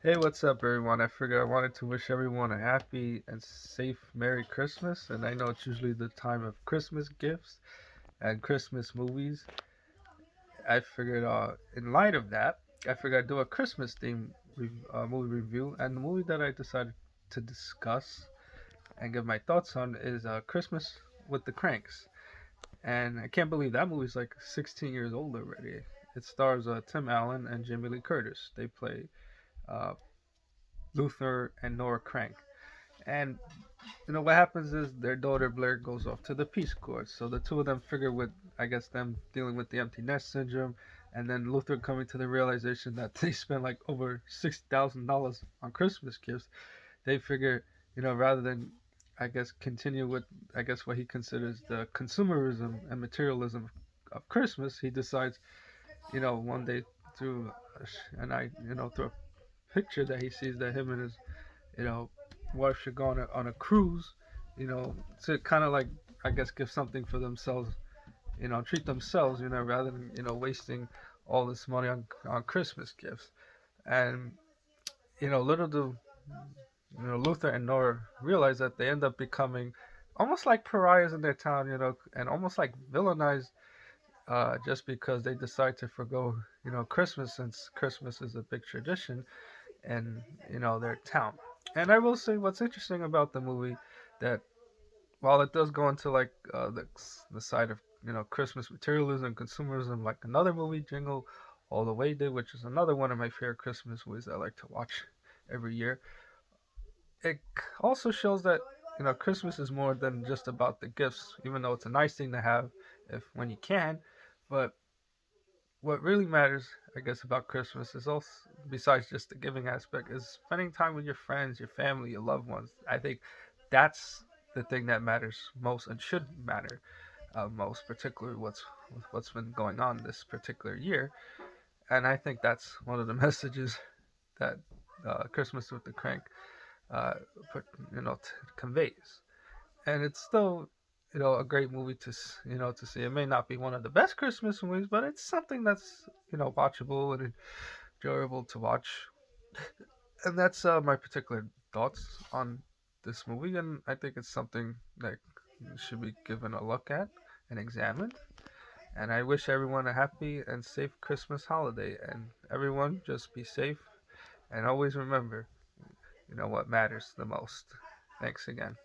Hey, what's up, everyone? I figured I wanted to wish everyone a happy and safe Merry Christmas. And I know it's usually the time of Christmas gifts and Christmas movies. I figured, in light of that, I figured I'd do a Christmas theme movie review. And the movie that I decided to discuss and give my thoughts on is Christmas with the Cranks. And I can't believe that movie's like 16 years old already. It stars Tim Allen and Jamie Lee Curtis. They play uh, Luther and Nora Crank. And what happens is their daughter Blair goes off to the Peace Corps. So the two of them figure with, I guess, them dealing with the empty nest syndrome, and then Luther coming to the realization that they spent like over $60,000 on Christmas gifts. They figure, rather than, I guess, continue with, I guess, what he considers the consumerism and materialism of Christmas, he decides, one day through, through a picture that he sees that him and his you know, wife should go on a cruise, to kind of like, I guess, give something for themselves, treat themselves, rather than, wasting all this money on Christmas gifts. And, little do, Luther and Nora realize that they end up becoming almost like pariahs in their town, and almost like villainized just because they decide to forgo, Christmas since Christmas is a big tradition in their town. And I will say what's interesting about the movie that while it does go into like the side of Christmas materialism and consumerism, like another movie, Jingle All the Way did, which is another one of my favorite Christmas movies I like to watch every year. It also shows that Christmas is more than just about the gifts, even though it's a nice thing to have if when you can. But what really matters, I guess, about Christmas is also, besides just the giving aspect, is spending time with your friends, your family, your loved ones. I think that's the thing that matters most and should matter most, particularly what's been going on this particular year. And I think that's one of the messages that Christmas with the Crank, uh, put, conveys. And it's still a great movie to see. It may not be one of the best Christmas movies, but it's something that's watchable and enjoyable to watch. And that's my particular thoughts on this movie, and I think it's something that should be given a look at and examined. And I wish everyone a happy and safe Christmas holiday, and everyone just be safe and always remember what matters the most. Thanks again.